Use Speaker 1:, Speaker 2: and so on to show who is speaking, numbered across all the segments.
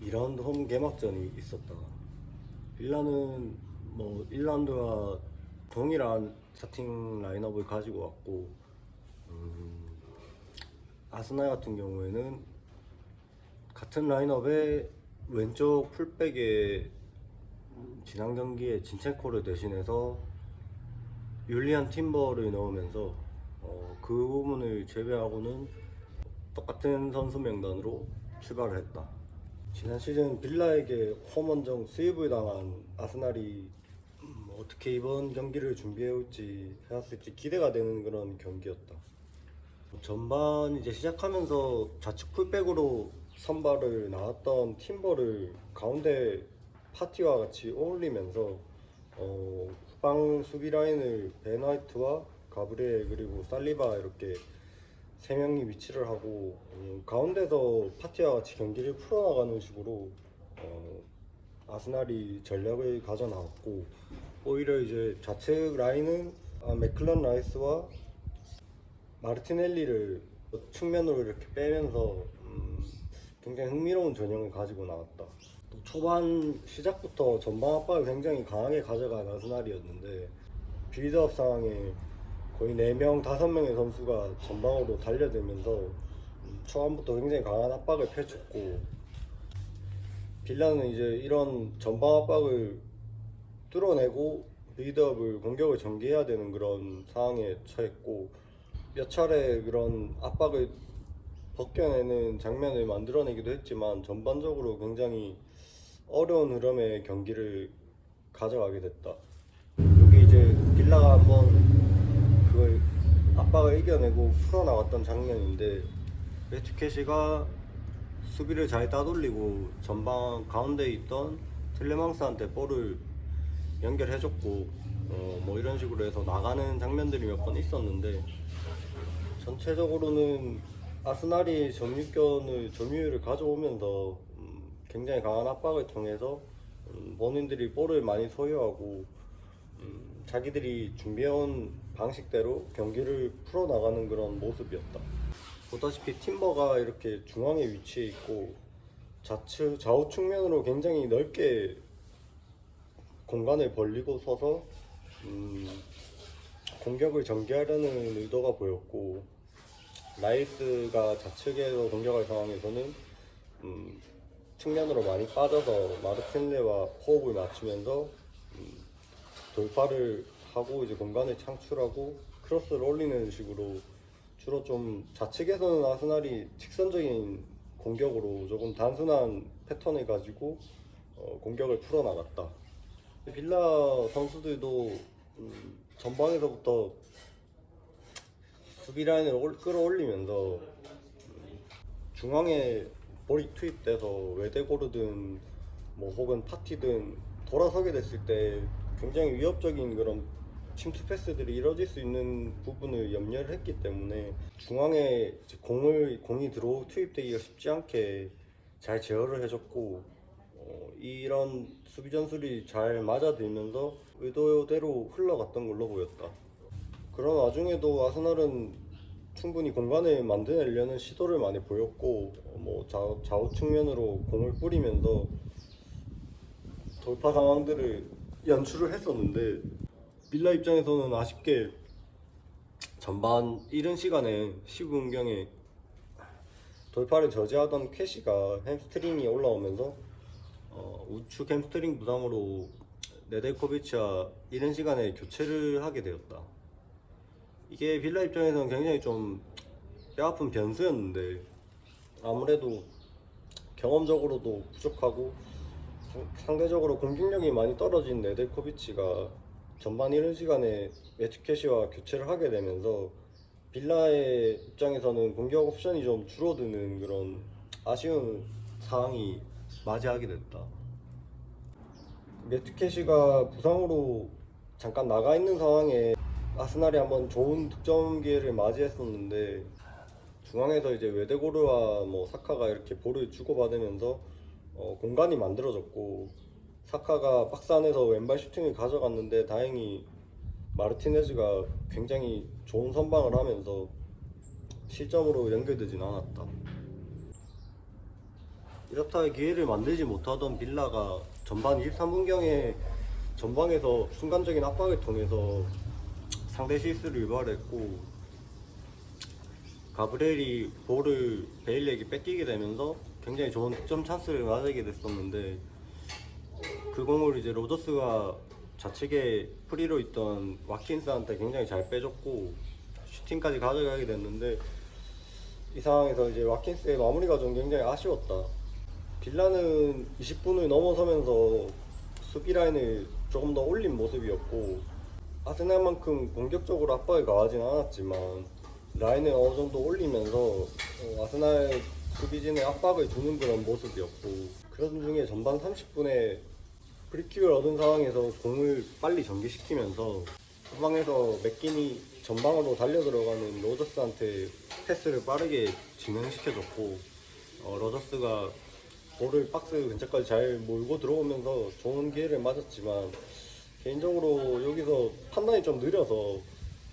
Speaker 1: 2라운드 홈 개막전이 있었다. 빌라는 1라운드와 동일한 스타팅 라인업을 가지고 왔고, 아스날 같은 경우에는 같은 라인업에 왼쪽 풀백에 지난 경기에 진첸코를 대신해서 율리안 팀버를 넣으면서 그 부분을 제외하고는 똑같은 선수 명단으로 출발을 했다. 지난 시즌 빌라에게 홈원정 수입을 당한 아스날이 어떻게 이번 경기를 준비해올지 해왔을지 기대가 되는 그런 경기였다. 전반 이제 시작하면서 좌측 풀백으로 선발을 나왔던 팀버를 가운데 파티와 같이 어울리면서 후방 수비 라인을 벤 화이트와 가브리엘 그리고 살리바 이렇게 세 명이 위치를 하고 가운데서 파티와 같이 경기를 풀어나가는 식으로 아스날이 전략을 가져 나왔고, 오히려 이제 좌측 라인은 맥클런 라이스와 마르티넬리를 측면으로 이렇게 빼면서 굉장히 흥미로운 전형을 가지고 나왔다. 또 초반 시작부터 전방 압박을 굉장히 강하게 가져간 아스날이었는데, 빌드업 상황에 거의 4명, 5명의 선수가 전방으로 달려들면서 초반부터 굉장히 강한 압박을 펼쳤고, 빌라는 이제 이런 전방 압박을 뚫어내고 빌드업을 공격을 전개해야 되는 그런 상황에 처했고, 몇 차례 그런 압박을 벗겨내는 장면을 만들어내기도 했지만 전반적으로 굉장히 어려운 흐름의 경기를 가져가게 됐다. 여기 이제 빌라가 한번 그걸 압박을 이겨내고 풀어나갔던 장면인데, 베투케시가 수비를 잘 따돌리고 전방 가운데에 있던 틸레망스한테 볼을 연결해줬고 이런 식으로 해서 나가는 장면들이 몇 번 있었는데, 전체적으로는 아스날이 점유율을 가져오면서 굉장히 강한 압박을 통해서 본인들이 볼을 많이 소유하고 자기들이 준비해온 방식대로 경기를 풀어나가는 그런 모습이었다. 보다시피 팀버가 이렇게 중앙에 위치해 있고 좌우 측면으로 굉장히 넓게 공간을 벌리고 서서 공격을 전개하려는 의도가 보였고, 라이스가 좌측에서 공격할 상황에서는 측면으로 많이 빠져서 마르틴레와 호흡을 맞추면서 돌파를 하고 이제 공간을 창출하고 크로스를 올리는 식으로 주로 좀 좌측에서는 아스날이 직선적인 공격으로 조금 단순한 패턴을 가지고 공격을 풀어나갔다. 빌라 선수들도 전방에서부터 수비 라인을 끌어올리면서 중앙에 볼이 투입돼서 외대고르든 혹은 파티든 돌아서게 됐을 때 굉장히 위협적인 그런 침투 패스들이 이뤄질 수 있는 부분을 염려를 했기 때문에 중앙에 공이 투입되기가 쉽지 않게 잘 제어를 해줬고, 이런 수비 전술이 잘 맞아들면서 의도대로 흘러갔던 걸로 보였다. 그런 와중에도 아스날은 충분히 공간을 만들려는 시도를 많이 보였고, 좌우 측면으로 공을 뿌리면서 돌파 상황들을 연출을 했었는데, 빌라 입장에서는 아쉽게 전반 이른 시간에 15분경에 돌파를 저지하던 쾌시가 햄스트링이 올라오면서 우측 햄스트링 부상으로 네데코비치와 이른 시간에 교체를 하게 되었다. 이게 빌라 입장에서는 굉장히 좀 뼈아픈 변수였는데, 아무래도 경험적으로도 부족하고 상대적으로 공격력이 많이 떨어진 네데코비치가 전반 이른 시간에 메투케시와 교체를 하게 되면서 빌라의 입장에서는 공격 옵션이 좀 줄어드는 그런 아쉬운 상황이 맞이하게 됐다. 메투케시가 부상으로 잠깐 나가 있는 상황에 아스날이 한번 좋은 득점 기회를 맞이했었는데, 중앙에서 이제 외데고르와 사카가 이렇게 볼을 주고받으면서 공간이 만들어졌고, 사카가 박스 안에서 왼발 슈팅을 가져갔는데 다행히 마르티네즈가 굉장히 좋은 선방을 하면서 실점으로 연결되진 않았다. 이렇다 기회를 만들지 못하던 빌라가 전반 23분경에 전방에서 순간적인 압박을 통해서 상대 실수를 유발했고, 가브리엘이 볼을 베일리에게 뺏기게 되면서 굉장히 좋은 득점 찬스를 맞게 됐었는데, 그 공을 이제 로저스가 좌측에 프리로 있던 와킨스한테 굉장히 잘 빼줬고 슈팅까지 가져가게 됐는데, 이 상황에서 이제 와킨스의 마무리가 좀 굉장히 아쉬웠다. 빌라는 20분을 넘어서면서 수비 라인을 조금 더 올린 모습이었고, 아스날만큼 공격적으로 압박을 가하진 않았지만 라인을 어느 정도 올리면서 아스날 수비진에 압박을 주는 그런 모습이었고, 그런 중에 전반 30분에 프리킥을 얻은 상황에서 공을 빨리 전개시키면서 후방에서 맥긴이 전방으로 달려 들어가는 로저스한테 패스를 빠르게 진행시켜줬고, 로저스가 볼을 박스 근처까지 잘 몰고 들어오면서 좋은 기회를 맞았지만, 개인적으로 여기서 판단이 좀 느려서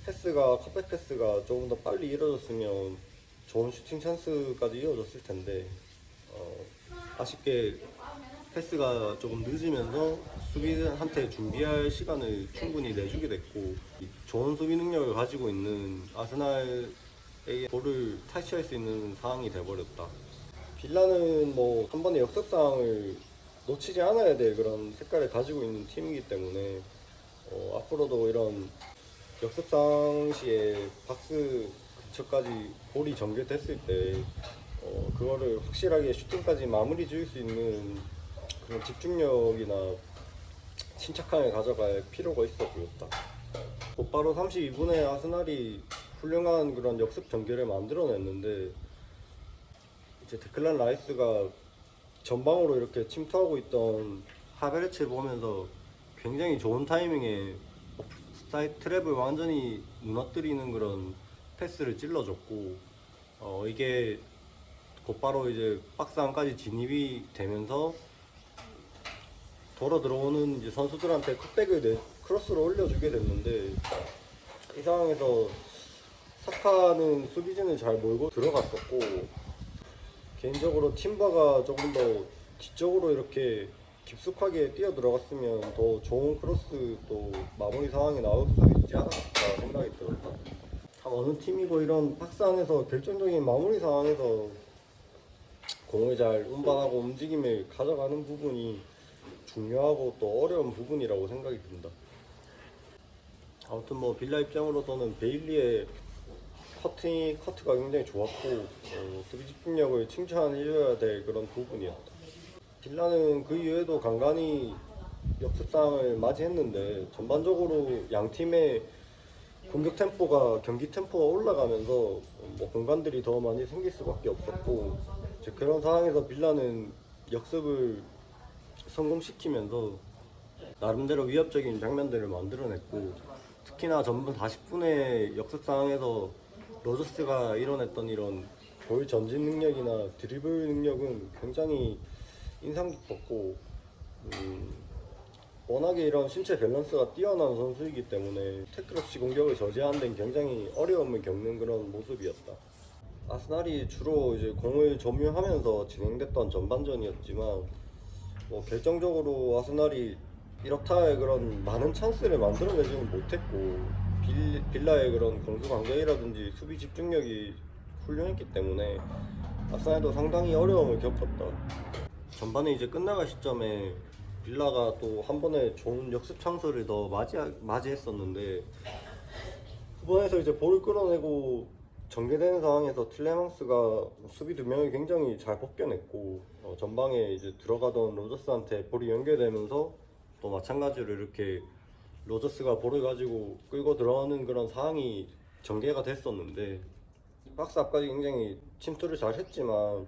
Speaker 1: 컵백 패스가 조금 더 빨리 이루어졌으면 좋은 슈팅 찬스까지 이어졌을 텐데, 아쉽게 패스가 조금 늦으면서 수비한테 준비할 시간을 충분히 내주게 됐고, 좋은 수비 능력을 가지고 있는 아스날에게 볼을 탈취할 수 있는 상황이 돼버렸다. 빌라는 뭐 한 번의 역습상을 놓치지 않아야 될 그런 색깔을 가지고 있는 팀이기 때문에 앞으로도 이런 역습상 시에 박스 근처까지 볼이 전개됐을 때 그거를 확실하게 슈팅까지 마무리 지을 수 있는 그런 집중력이나 침착함을 가져갈 필요가 있어 보였다. 곧바로 32분에 아스날이 훌륭한 그런 역습 전개를 만들어냈는데, 이제 데클란 라이스가 전방으로 이렇게 침투하고 있던 하베르츠를 보면서 굉장히 좋은 타이밍에 옵사이드 트랩을 완전히 무너뜨리는 그런 패스를 찔러줬고, 이게 곧바로 이제 박스 안까지 진입이 되면서 돌아 들어오는 이제 선수들한테 컷백을 크로스로 올려주게 됐는데, 이 상황에서 사카는 수비진을 잘 몰고 들어갔었고, 개인적으로 팀바가 조금 더 뒤쪽으로 이렇게 깊숙하게 뛰어 들어갔으면 더 좋은 크로스 또 마무리 상황이 나올 수 있지 않았을까 생각이 들었다. 어느 팀이고 이런 박스 안에서 결정적인 마무리 상황에서 공을 잘 운반하고 움직임을 가져가는 부분이 중요하고 또 어려운 부분이라고 생각이 든다. 아무튼 뭐 빌라 입장으로서는 베일리의 커트가 굉장히 좋았고, 수비 집중력을 칭찬해줘야 될 그런 부분이었다. 빌라는 그 이후에도 간간히 역습상을 맞이했는데, 전반적으로 양 팀의 공격 템포가 경기 템포가 올라가면서 뭐 공간들이 더 많이 생길 수밖에 없었고, 이제 그런 상황에서 빌라는 역습을 성공시키면서 나름대로 위협적인 장면들을 만들어냈고, 특히나 전반 40분의 역습 상황에서 로저스가 이뤄냈던 이런 볼 전진 능력이나 드리블 능력은 굉장히 인상 깊었고, 워낙에 이런 신체 밸런스가 뛰어난 선수이기 때문에 태클 없이 공격을 저지하는 데는 굉장히 어려움을 겪는 그런 모습이었다. 아스날이 주로 이제 공을 점유하면서 진행됐던 전반전이었지만, 뭐 결정적으로 아스날이 이렇다의 그런 많은 찬스를 만들어내지는 못했고, 빌라의 그런 공수 관계이라든지 수비 집중력이 훌륭했기 때문에 아스날도 상당히 어려움을 겪었다. 전반에 이제 끝나갈 시점에 빌라가 또 한 번에 좋은 역습 찬스를 더 맞이했었는데, 후반에서 이제 볼을 끌어내고 전개되는 상황에서 틸레망스가 수비 두 명을 굉장히 잘 벗겨냈고, 전방에 이제 들어가던 로저스한테 볼이 연결되면서 또 마찬가지로 이렇게 로저스가 볼을 가지고 끌고 들어가는 그런 상황이 전개가 됐었는데, 박스 앞까지 굉장히 침투를 잘 했지만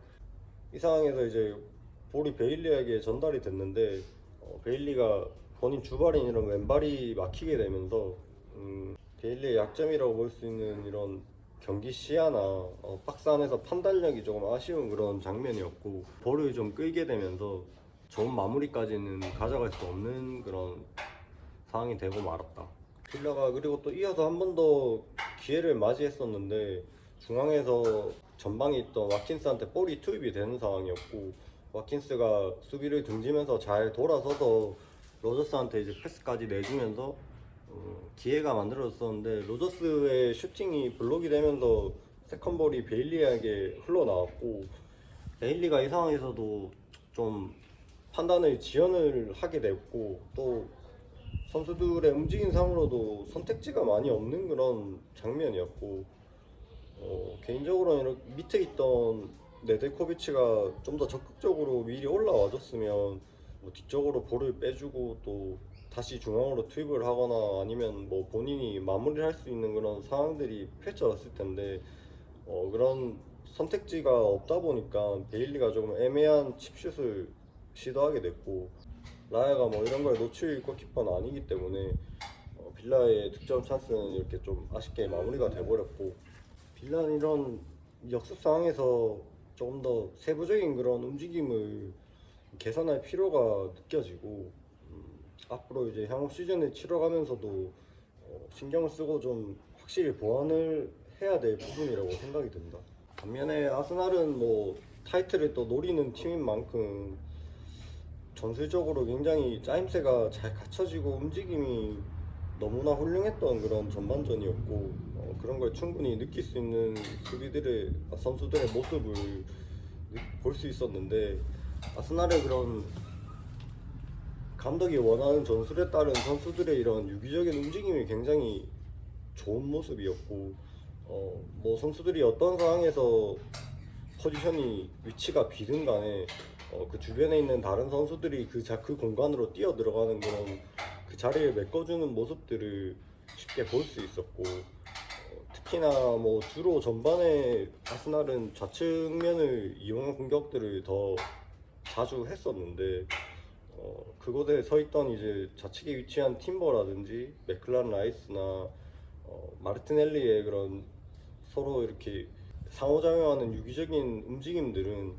Speaker 1: 이 상황에서 이제 볼이 베일리에게 전달이 됐는데, 베일리가 본인 주발인 이런 왼발이 막히게 되면서 베일리의 약점이라고 볼 수 있는 이런 경기 시야나 박스 안에서 판단력이 조금 아쉬운 그런 장면이었고, 볼을 좀 끌게 되면서 좋은 마무리까지는 가져갈 수 없는 그런 상황이 되고 말았다. 빌라가 그리고 또 이어서 한 번 더 기회를 맞이했었는데, 중앙에서 전방에 있던 와킨스한테 볼이 투입이 되는 상황이었고, 와킨스가 수비를 등지면서 잘 돌아서서 로저스한테 이제 패스까지 내주면서 기회가 만들어졌었는데 로저스의 슈팅이 블록이 되면서 세컨볼이 베일리에게 흘러나왔고 베일리가 이 상황에서도 좀 판단을 지연을 하게 됐고 또 선수들의 움직임상으로도 선택지가 많이 없는 그런 장면이었고 개인적으로는 이렇게 밑에 있던 네데코비치가 좀 더 적극적으로 미리 올라와줬으면 뭐 뒤쪽으로 볼을 빼주고 또 다시 중앙으로 투입을 하거나 아니면 뭐 본인이 마무리를 할 수 있는 그런 상황들이 펼쳐졌을 텐데 그런 선택지가 없다 보니까 베일리가 조금 애매한 칩슛을 시도하게 됐고 라야가 뭐 이런 걸 놓칠 골키퍼는 아니기 때문에 빌라의 득점 찬스는 이렇게 좀 아쉽게 마무리가 돼버렸고 빌라는 이런 역습 상황에서 조금 더 세부적인 그런 움직임을 개선할 필요가 느껴지고 앞으로 이제 향후 시즌을 치러가면서도 신경을 쓰고 좀 확실히 보완을 해야 될 부분이라고 생각이 듭니다. 반면에 아스날은 뭐 타이틀을 또 노리는 팀인 만큼 전술적으로 굉장히 짜임새가 잘 갖춰지고 움직임이 너무나 훌륭했던 그런 전반전이었고 그런 걸 충분히 느낄 수 있는 선수들의 모습을 볼 수 있었는데 아스날의 그런 감독이 원하는 전술에 따른 선수들의 이런 유기적인 움직임이 굉장히 좋은 모습이었고 뭐 선수들이 어떤 상황에서 위치가 비든 간에 그 주변에 있는 다른 선수들이 그 공간으로 뛰어 들어가는 그런 그 자리를 메꿔주는 모습들을 쉽게 볼 수 있었고 특히나 뭐 주로 전반에 아스날은 좌측면을 이용한 공격들을 더 자주 했었는데 그곳에 서 있던 이제 좌측에 위치한 팀버라든지 맥클란 라이스나 마르티넬리의 그런 서로 이렇게 상호작용하는 유기적인 움직임들은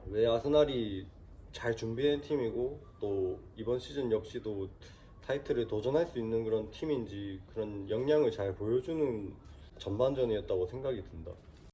Speaker 1: 왜 아스날이 잘 준비된 팀이고 또 이번 시즌 역시도 타이틀을 도전할 수 있는 그런 팀인지 그런 역량을 잘 보여주는 전반전이었다고 생각이 든다.